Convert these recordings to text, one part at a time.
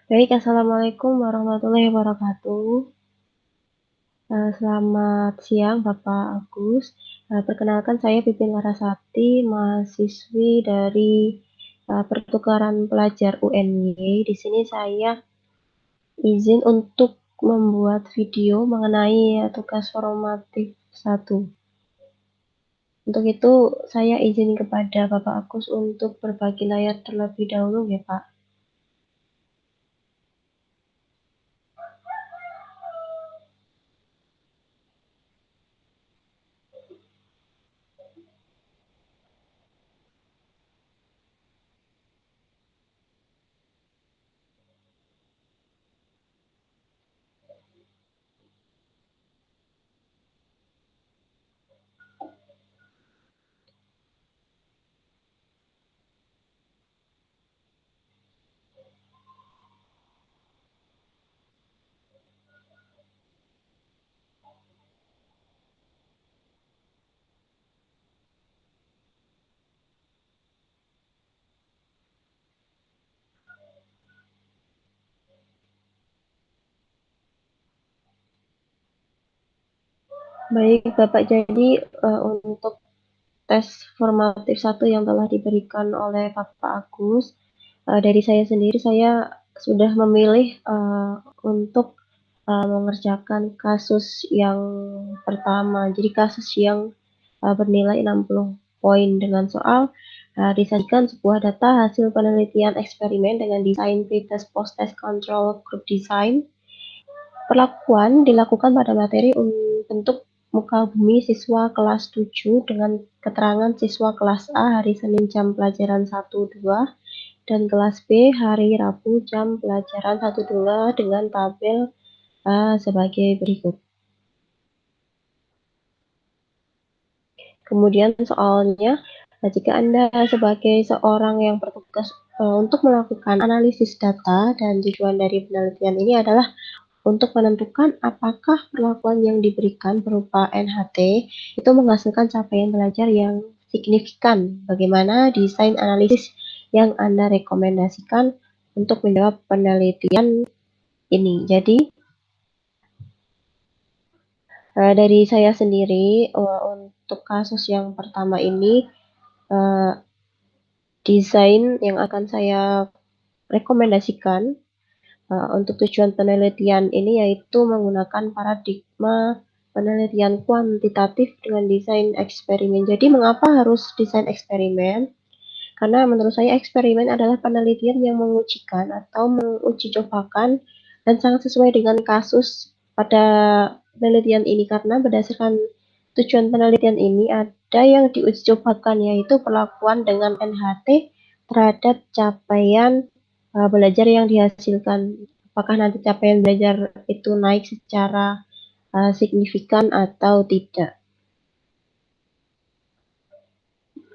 Baik, Assalamualaikum warahmatullahi wabarakatuh. Selamat siang, Bapak Agus. Perkenalkan saya Pipin Larasati, mahasiswi dari pertukaran pelajar UNY. Di sini saya izin untuk membuat video mengenai tugas formatif 1. Untuk itu, saya izin kepada Bapak Agus untuk berbagi layar terlebih dahulu, ya Pak. Baik, Bapak, jadi untuk tes formatif 1 yang telah diberikan oleh Bapak Agus, dari saya sendiri, saya sudah memilih untuk mengerjakan kasus yang pertama. Jadi kasus yang bernilai 60 poin dengan soal disajikan sebuah data hasil penelitian eksperimen dengan desain pretest post-test control group design. Perlakuan dilakukan pada materi bentuk muka bumi siswa kelas 7 dengan keterangan siswa kelas A hari Senin jam pelajaran 1-2 dan kelas B hari Rabu jam pelajaran 1-2 dengan tabel sebagai berikut. Kemudian soalnya, jika Anda sebagai seorang yang bertugas untuk melakukan analisis data dan tujuan dari penelitian ini adalah untuk menentukan apakah perlakuan yang diberikan berupa NHT itu menghasilkan capaian belajar yang signifikan. Bagaimana desain analisis yang Anda rekomendasikan untuk menjawab penelitian ini. Jadi, dari saya sendiri untuk kasus yang pertama ini, desain yang akan saya rekomendasikan untuk tujuan penelitian ini yaitu menggunakan paradigma penelitian kuantitatif dengan desain eksperimen. Jadi mengapa harus desain eksperimen? Karena menurut saya eksperimen adalah penelitian yang mengujikan atau menguji cobakan dan sangat sesuai dengan kasus pada penelitian ini karena berdasarkan tujuan penelitian ini ada yang diuji cobakan yaitu perlakuan dengan NHT terhadap capaian belajar yang dihasilkan. Apakah nanti capaian belajar itu naik secara signifikan atau tidak.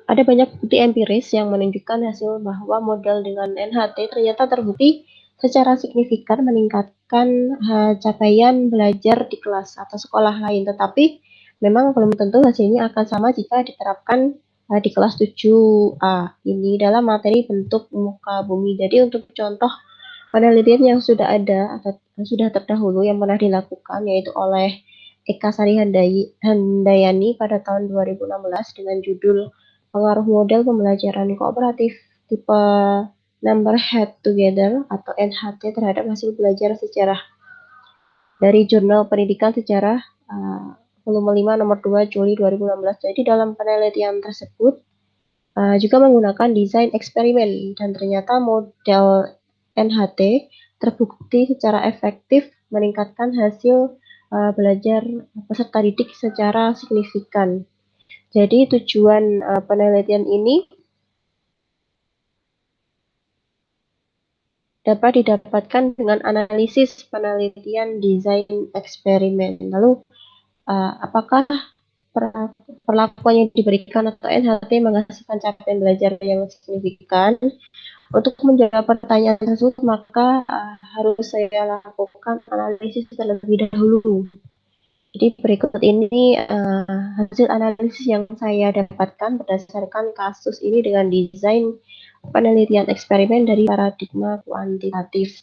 Ada banyak bukti empiris yang menunjukkan hasil bahwa model dengan NHT ternyata terbukti secara signifikan meningkatkan capaian belajar di kelas atau sekolah lain. Tetapi memang belum tentu hasilnya akan sama jika diterapkan di kelas 7A ini dalam materi bentuk muka bumi. Jadi untuk contoh penelitian yang sudah ada atau sudah terdahulu yang pernah dilakukan yaitu oleh Eka Sari Handayani pada tahun 2016 dengan judul Pengaruh Model Pembelajaran Kooperatif Tipe Number Head Together atau NHT terhadap hasil belajar sejarah dari Jurnal Pendidikan Sejarah volume 5 nomor 2 Juli 2016. Jadi dalam penelitian tersebut juga menggunakan desain eksperimen dan ternyata model NHT terbukti secara efektif meningkatkan hasil belajar peserta didik secara signifikan. Jadi tujuan penelitian ini dapat didapatkan dengan analisis penelitian desain eksperimen. Lalu apakah perlakuan yang diberikan atau NHT menghasilkan capaian belajar yang signifikan? Untuk menjawab pertanyaan tersebut, maka harus saya lakukan analisis terlebih dahulu. Jadi berikut ini hasil analisis yang saya dapatkan berdasarkan kasus ini dengan desain penelitian eksperimen dari paradigma kuantitatif.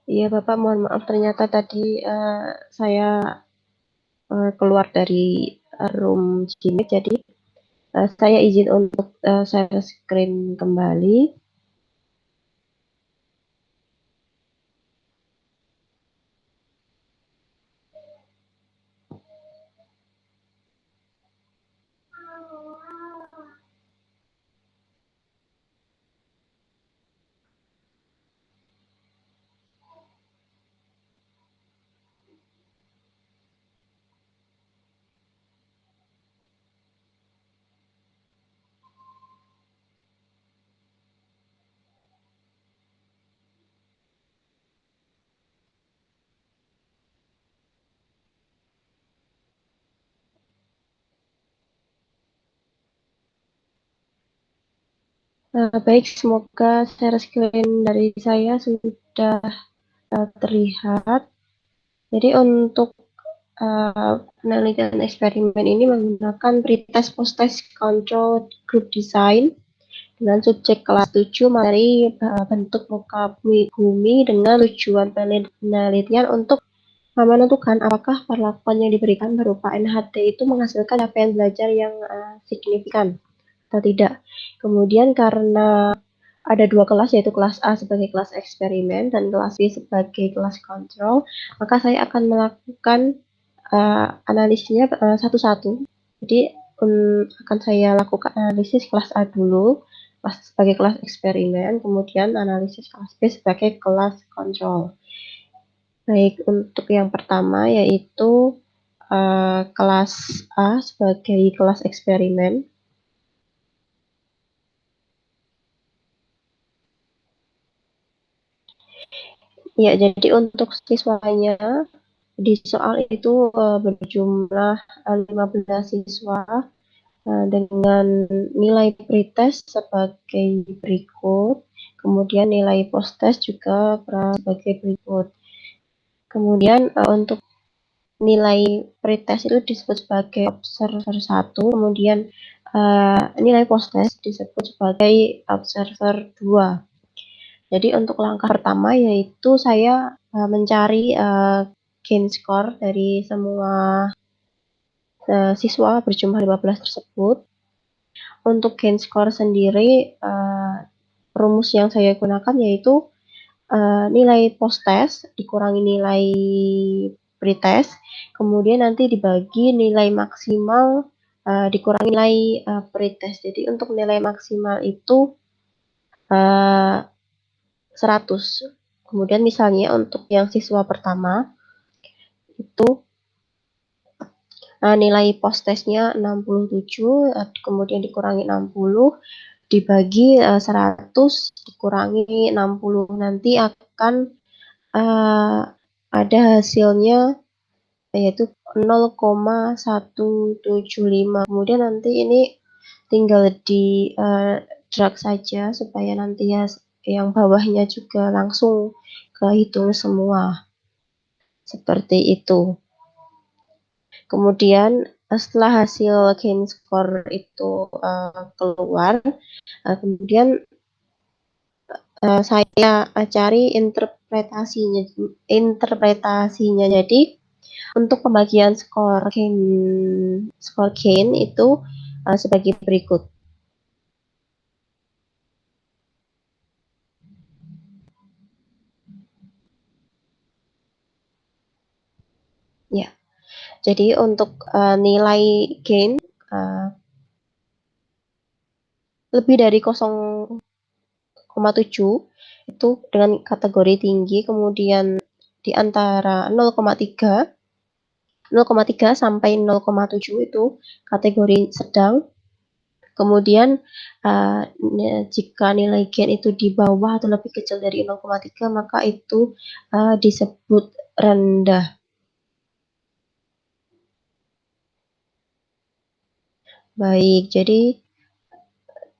Iya Bapak, mohon maaf ternyata tadi saya keluar dari room Gmail, jadi saya izin untuk share screen kembali. Baik, semoga share screen dari saya sudah terlihat. Jadi untuk penelitian eksperimen ini menggunakan pretest post-test control group design dengan subjek kelas 7 materi bentuk muka bumi dengan tujuan penelitian untuk menentukan apakah perlakuan yang diberikan berupa NHT itu menghasilkan capaian belajar yang signifikan atau tidak. Kemudian karena ada dua kelas, yaitu kelas A sebagai kelas eksperimen dan kelas B sebagai kelas kontrol, maka saya akan melakukan analisisnya satu-satu. Jadi akan saya lakukan analisis kelas A dulu, sebagai kelas eksperimen, kemudian analisis kelas B sebagai kelas kontrol. Baik, untuk yang pertama yaitu kelas A sebagai kelas eksperimen. Ya, jadi untuk siswanya di soal itu berjumlah 15 siswa dengan nilai pretest sebagai berikut, kemudian nilai post-test juga sebagai berikut. Kemudian untuk nilai pretest itu disebut sebagai observer 1, kemudian nilai post-test disebut sebagai observer 2. Jadi untuk langkah pertama yaitu saya mencari gain score dari semua siswa berjumlah 15 tersebut. Untuk gain score sendiri, rumus yang saya gunakan yaitu nilai post-test dikurangi nilai pretest, kemudian nanti dibagi nilai maksimal dikurangi nilai pretest. Jadi untuk nilai maksimal itu 100. Kemudian misalnya untuk yang siswa pertama itu nilai post-testnya 67, kemudian dikurangi 60, dibagi 100 dikurangi 60, nanti akan eh, ada hasilnya yaitu 0,175. Kemudian nanti ini tinggal di drag saja supaya nanti ya yang bawahnya juga langsung kehitung semua. Seperti itu. Kemudian setelah hasil gain score itu keluar, kemudian saya cari interpretasinya. Jadi untuk pembagian skor gain itu sebagai berikut. Ya, jadi untuk nilai gain lebih dari 0,7 itu dengan kategori tinggi, kemudian di antara 0,3 sampai 0,7 itu kategori sedang. Kemudian jika nilai gain itu di bawah atau lebih kecil dari 0,3 maka itu disebut rendah. Baik, jadi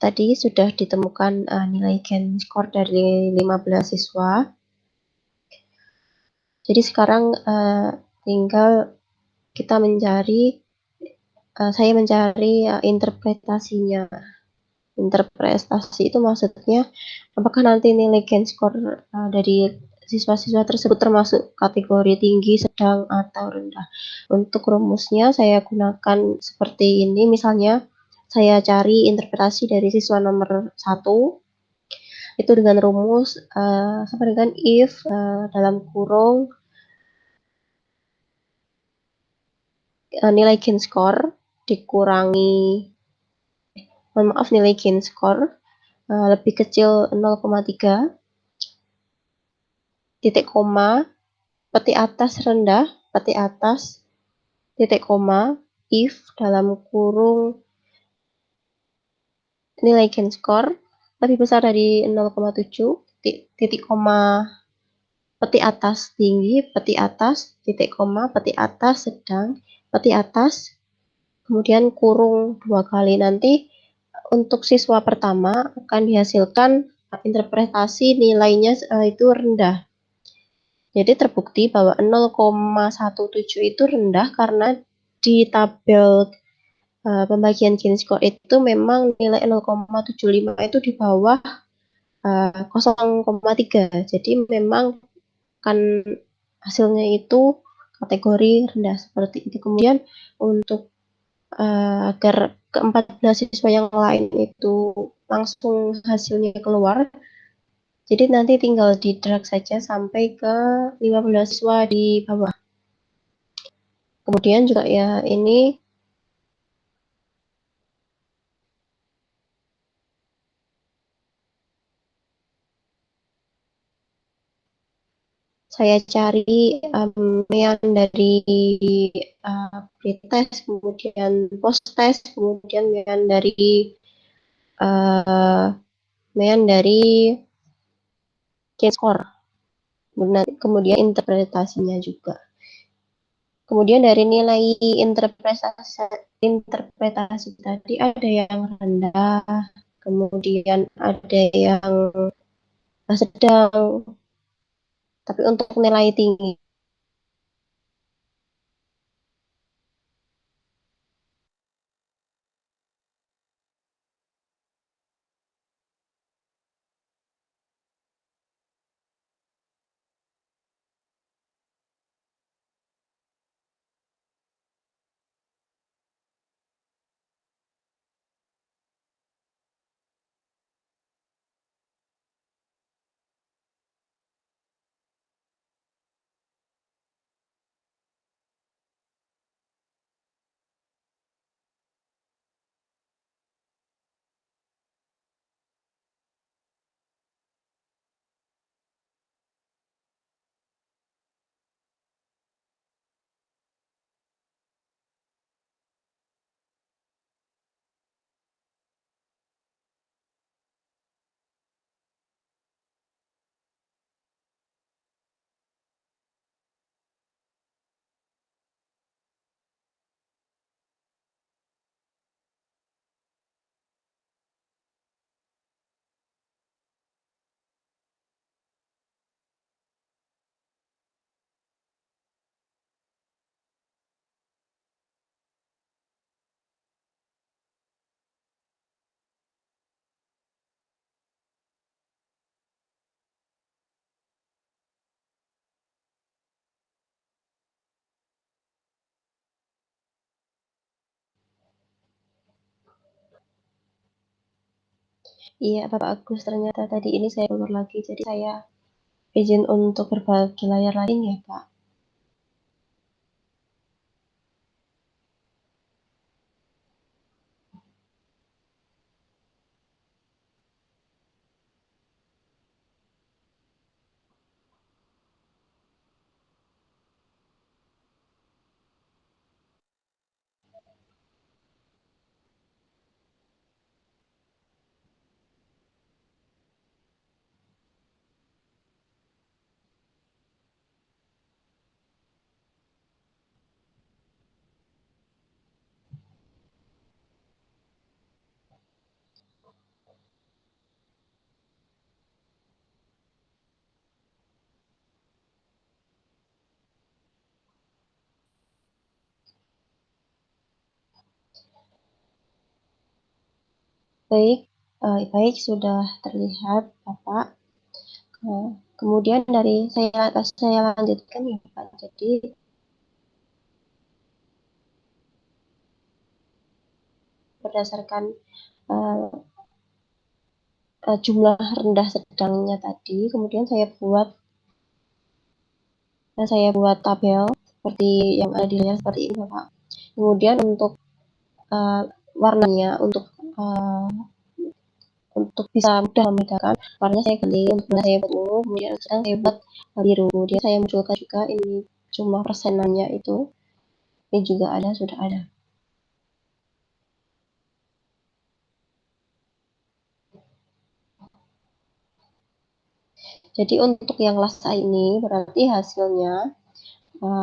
tadi sudah ditemukan nilai gain score dari 15 siswa. Jadi sekarang tinggal kita saya mencari interpretasinya. Interpretasi itu maksudnya apakah nanti nilai gain score dari siswa-siswa tersebut termasuk kategori tinggi, sedang, atau rendah. Untuk rumusnya saya gunakan seperti ini, misalnya saya cari interpretasi dari siswa nomor 1, itu dengan rumus sama dengan if dalam kurung nilai gain score dikurangi, nilai gain score lebih kecil 0,3, titik koma, peti atas rendah, peti atas, titik koma, if dalam kurung nilai gain score lebih besar dari 0,7, titik koma, peti atas tinggi, peti atas, titik koma, peti atas sedang, peti atas, kemudian kurung 2 kali. Nanti untuk siswa pertama akan dihasilkan interpretasi nilainya itu rendah. Jadi terbukti bahwa 0,17 itu rendah karena di tabel pembagian gain score itu memang nilai 0,75 itu di bawah 0,3. Jadi memang kan hasilnya itu kategori rendah seperti itu. Kemudian untuk agar ke-14 siswa yang lain itu langsung hasilnya keluar, jadi nanti tinggal di drag saja sampai ke 15 siswa di bawah. Kemudian juga ya ini saya cari mean dari pretest, kemudian post test, kemudian mean dari gain score, kemudian interpretasinya juga. Kemudian dari nilai interpretasi tadi ada yang rendah, kemudian ada yang sedang, tapi untuk nilai tinggi Iya, Bapak Agus, ternyata tadi ini saya keluar lagi, jadi saya izin untuk berbagi layar lagi ya, Pak. Baik, baik sudah terlihat, Bapak. Kemudian saya lanjutkan ya, Pak. Jadi berdasarkan uh, jumlah rendah sedangnya tadi, kemudian saya buat tabel seperti yang ada di layar seperti ini, Bapak. Kemudian untuk uh, warnanya, uh, untuk bisa mudah membedakan, warnanya saya ganti, untuk saya buat ungu, kemudian sekarang saya buat biru. Kemudian saya munculkan juga ini jumlah persenannya itu, ini juga ada, sudah ada. Jadi untuk yang kelas A ini berarti hasilnya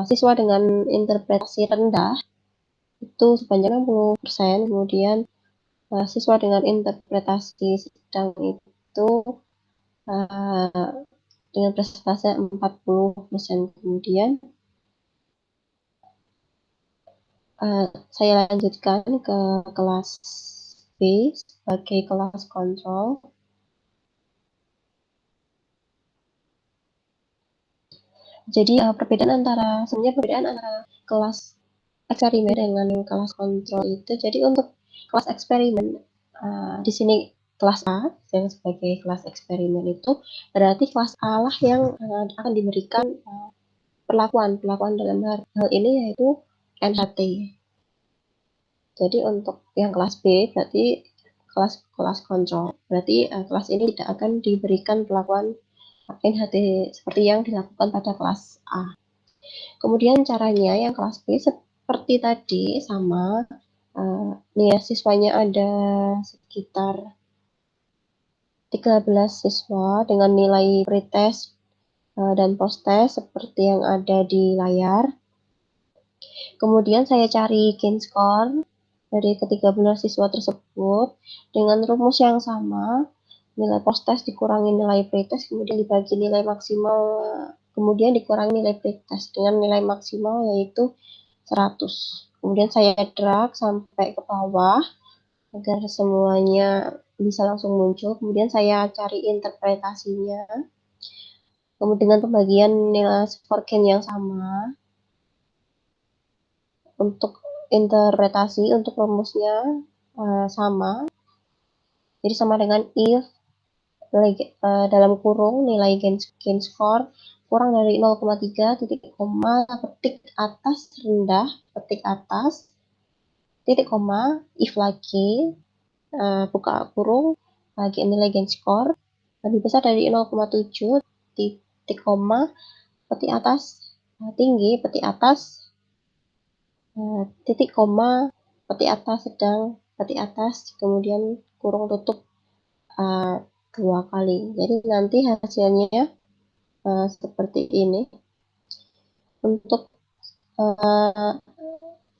siswa dengan interpretasi rendah itu sebanyak 60%, kemudian siswa dengan interpretasi sedang itu uh, dengan presentase 40%. Kemudian saya lanjutkan ke kelas B sebagai kelas kontrol. Jadi sebenarnya perbedaan antara kelas eksperimen dengan kelas kontrol itu, jadi untuk kelas eksperimen di sini kelas A yang sebagai kelas eksperimen itu berarti kelas A lah yang akan diberikan perlakuan dalam hal ini yaitu NHT. Jadi untuk yang kelas B berarti kelas kelas kontrol. Berarti kelas ini tidak akan diberikan perlakuan NHT seperti yang dilakukan pada kelas A. Kemudian caranya yang kelas B seperti tadi sama. Nih ya, siswanya ada sekitar 13 siswa dengan nilai pretest dan posttest seperti yang ada di layar. Kemudian saya cari gain score dari ke-13 siswa tersebut dengan rumus yang sama, nilai post-test dikurangi nilai pretest, kemudian dibagi nilai maksimal, kemudian dikurangi nilai pretest dengan nilai maksimal yaitu 100. Kemudian saya drag sampai ke bawah agar semuanya bisa langsung muncul. Kemudian saya cari interpretasinya. Kemudian dengan pembagian nilai skor gain yang sama, untuk interpretasi untuk rumusnya sama. Jadi sama dengan if dalam kurung nilai gain score kurang dari 0,3 titik koma petik atas rendah petik atas titik koma if lagi buka kurung lagi nilai gain score lebih besar dari 0,7 titik koma petik atas tinggi petik atas titik koma petik atas sedang petik atas kemudian kurung tutup uh, 2 kali. Jadi nanti hasilnya seperti ini. Untuk uh,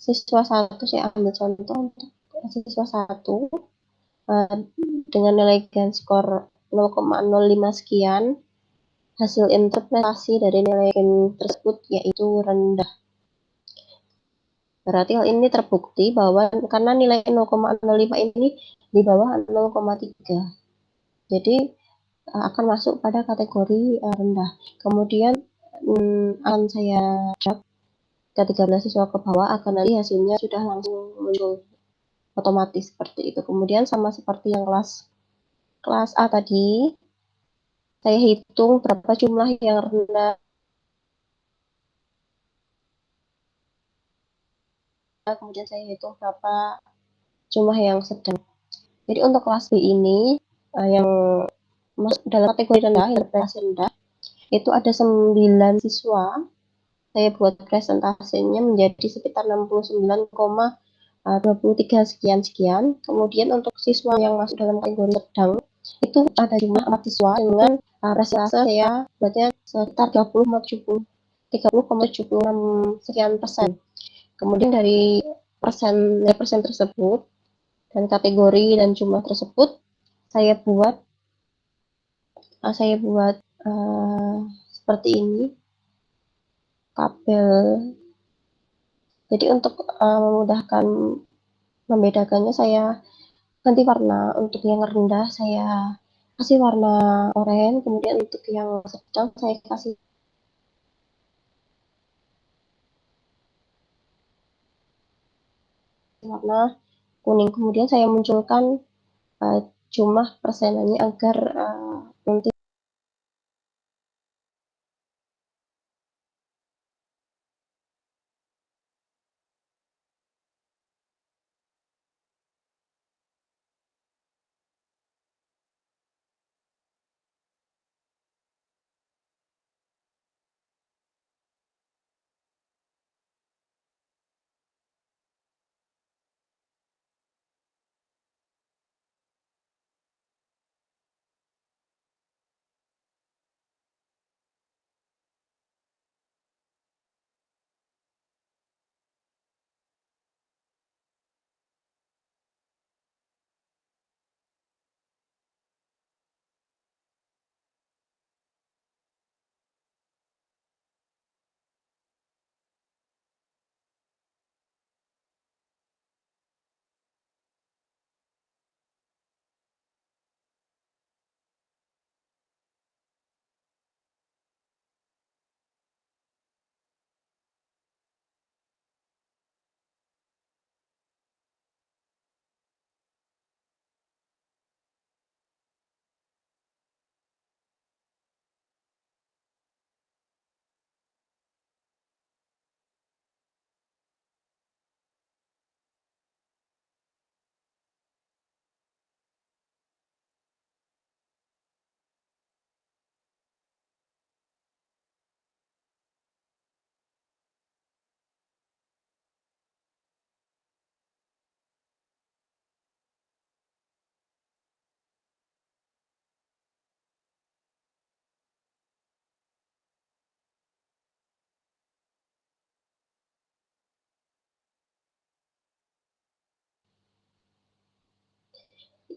siswa satu saya ambil contoh untuk siswa satu uh, dengan nilai gain skor 0,05 sekian, hasil interpretasi dari nilai gain tersebut yaitu rendah. Berarti hal ini terbukti bahwa karena nilai 0,05 ini di bawah 0,3. Jadi akan masuk pada kategori rendah. Kemudian akan saya drag ke 13 siswa ke bawah agar nanti hasilnya sudah langsung muncul otomatis seperti itu. Kemudian sama seperti yang kelas kelas A tadi, saya hitung berapa jumlah yang rendah, kemudian saya hitung berapa jumlah yang sedang. Jadi untuk kelas B ini, yang masuk dalam kategori rendah, yang berprestasi rendah, itu ada 9 siswa. Saya buat presentasinya menjadi sekitar 69,23 sekian-sekian. Kemudian untuk siswa yang masuk dalam kategori sedang, itu ada jumlah 4 siswa dengan presentase saya buatnya sekitar 30,76 sekian persen. Kemudian dari persen tersebut dan kategori dan jumlah tersebut saya buat saya buat uh, seperti ini tabel. Jadi untuk memudahkan membedakannya saya ganti warna. Untuk yang rendah saya kasih warna oranye, kemudian untuk yang sedang saya kasih warna kuning. Kemudian saya munculkan uh, jumlah persenannya agar nanti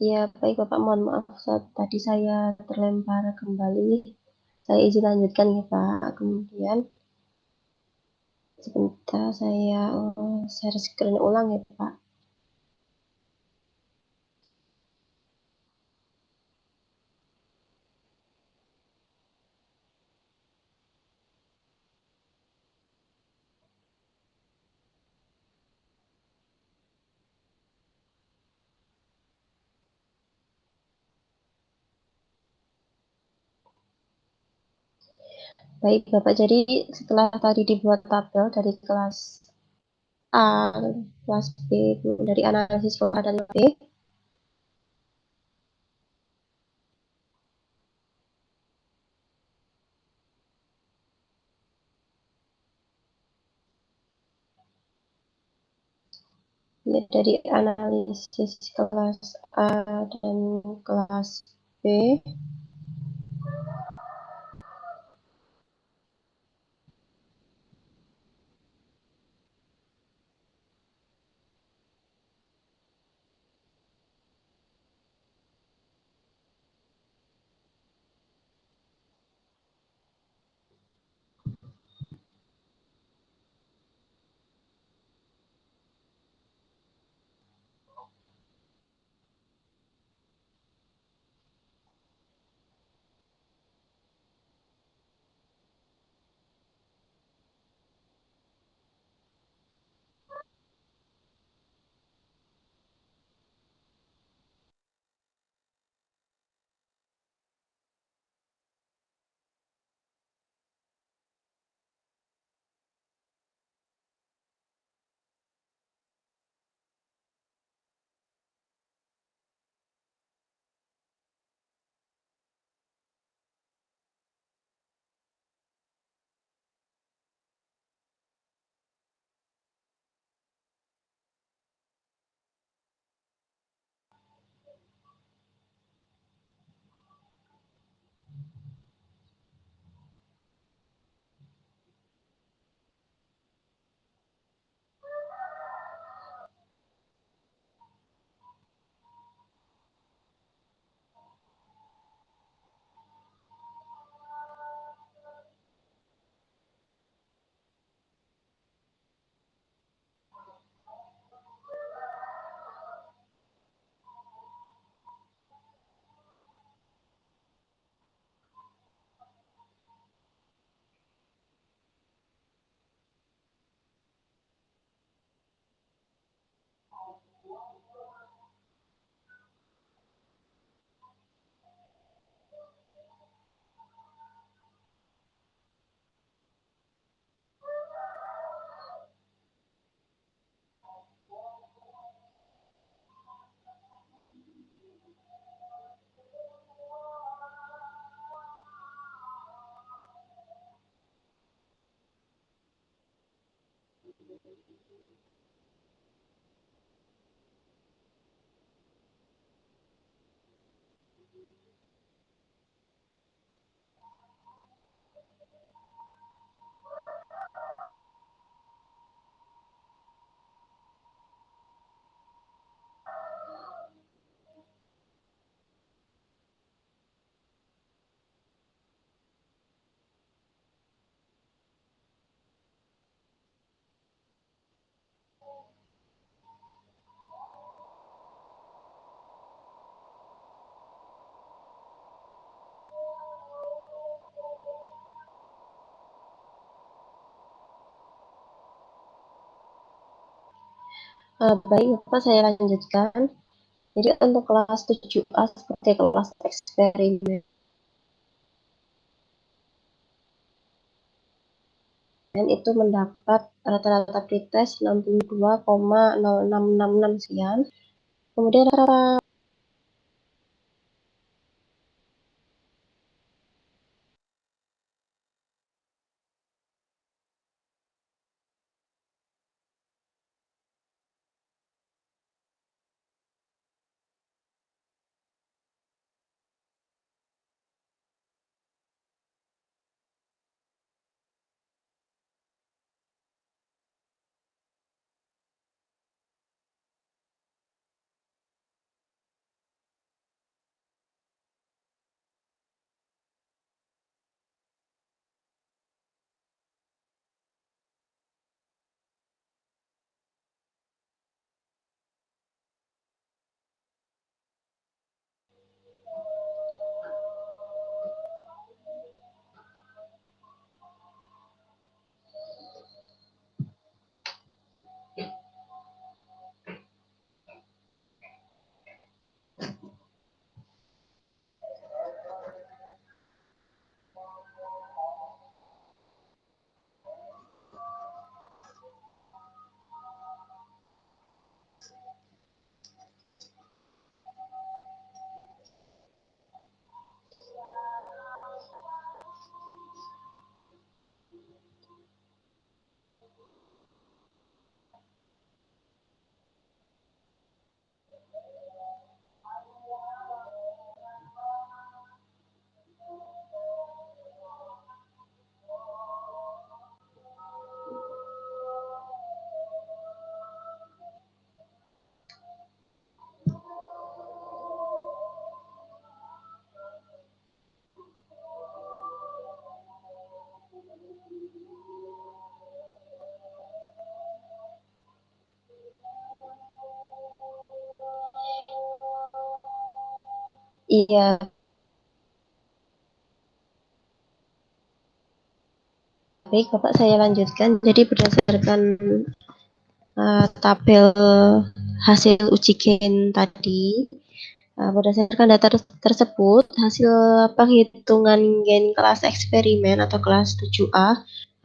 ya baik Bapak, mohon maaf saat tadi saya terlempar kembali. Saya izin lanjutkan ya Pak. Kemudian sebentar saya share screen ulang ya Pak. Baik Bapak, jadi setelah tadi dibuat tabel dari kelas A, kelas B, dari analisis A dan B, ya, dari analisis kelas A dan kelas B, Baik, Bapak saya lanjutkan. Jadi untuk kelas 7A seperti kelas eksperimen itu mendapat rata-rata pretest 62,0666 sekian. Kemudian rata iya, baik Bapak saya lanjutkan. Jadi berdasarkan tabel hasil uji gen tadi, berdasarkan data tersebut, hasil penghitungan gen kelas eksperimen atau kelas 7A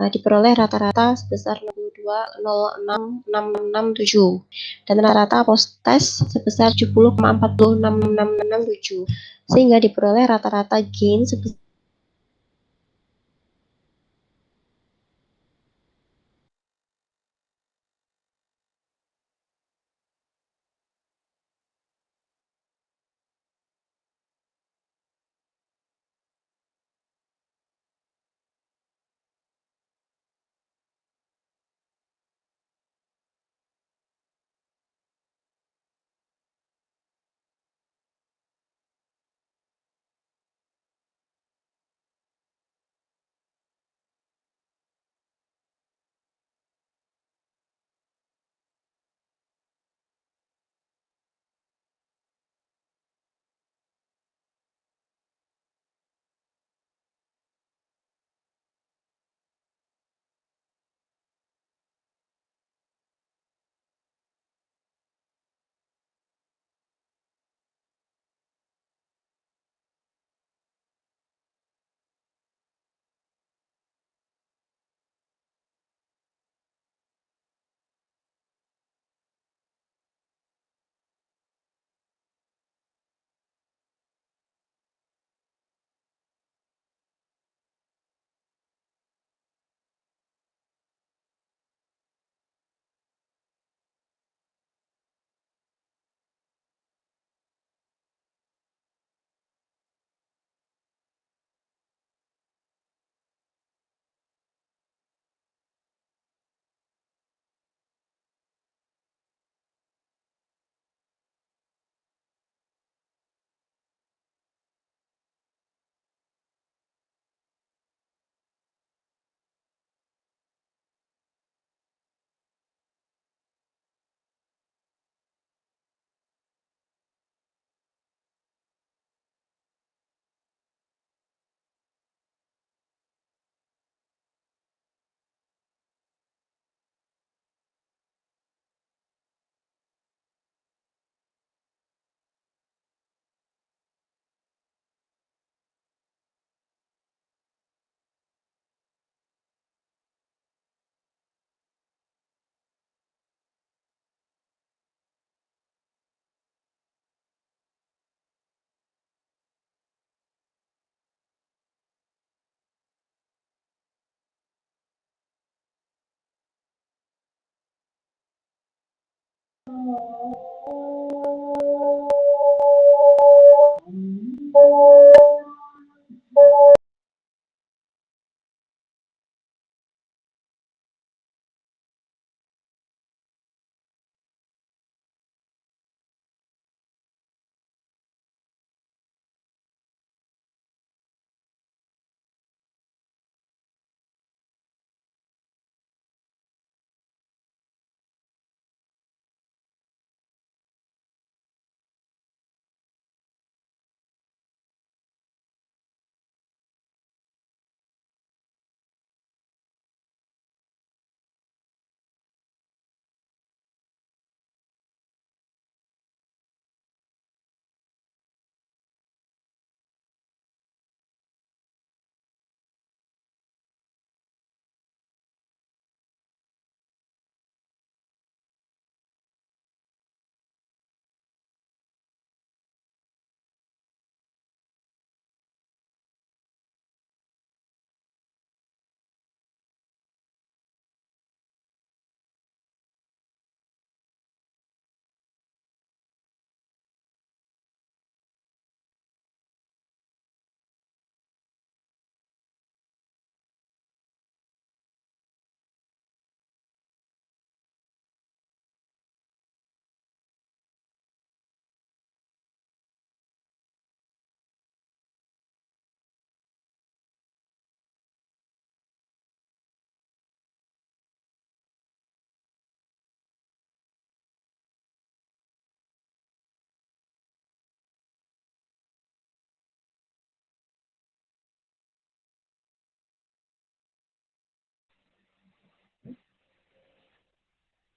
diperoleh rata-rata sebesar 62,06667 dan rata-rata post test sebesar 70,406667 sehingga diperoleh rata-rata gain sebesar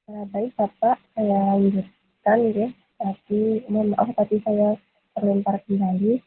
Baik Bapak, saya lanjutkan ya. Tapi mohon maaf tadi saya terlempar kembali.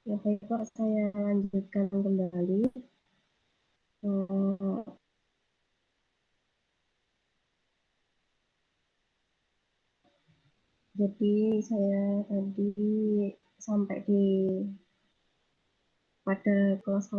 Ya baik Pak, saya lanjutkan kembali. Eh, jadi saya tadi sampai di pada kelas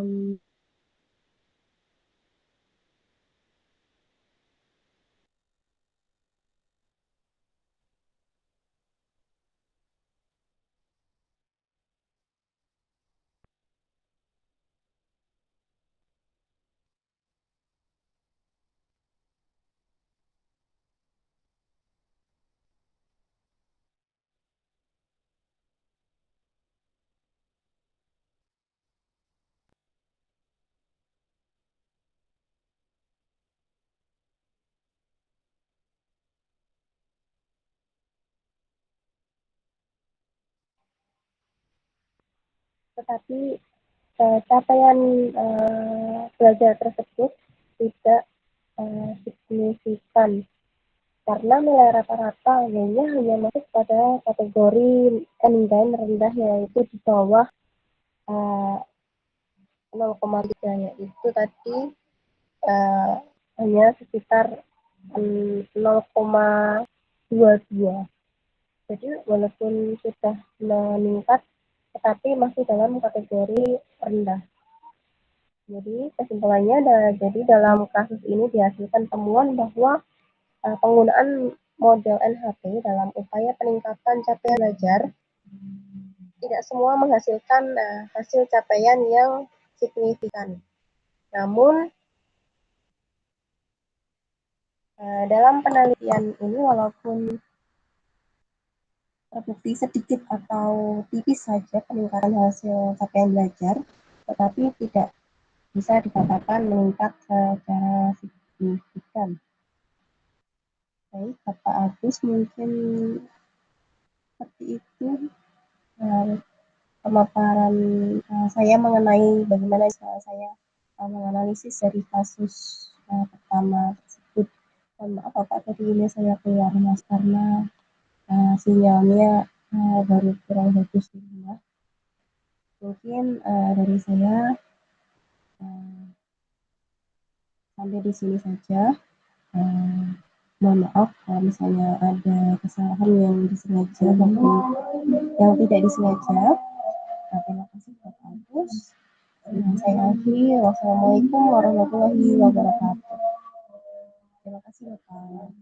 tetapi capaian belajar tersebut tidak signifikan karena nilai rata-rata hanya masuk pada kategori enggan rendah yaitu di bawah 0,3 yaitu tadi uh, hanya sekitar 0,22. Jadi walaupun sudah meningkat tetapi masih dalam kategori rendah. Jadi kesimpulannya jadi dalam kasus ini dihasilkan temuan bahwa penggunaan model NHT dalam upaya peningkatan capaian belajar tidak semua menghasilkan hasil capaian yang signifikan. Namun dalam penelitian ini walaupun terbukti sedikit atau tipis saja peningkatan hasil capaian belajar, tetapi tidak bisa dikatakan meningkat secara signifikan. Baik, Bapak Agus mungkin seperti itu pemaparan saya mengenai bagaimana saya menganalisis dari kasus pertama tersebut. Maaf Bapak, tadi ini saya keluar mas karena sinyalnya baru kurang bagus di rumah. Mungkin dari saya sampai di sini saja. Mohon maaf kalau misalnya ada kesalahan yang disengaja maupun yang tidak disengaja. Terima kasih Bapak Agus. Saya akhiri. Wassalamualaikum warahmatullahi wabarakatuh. Terima kasih Bapak.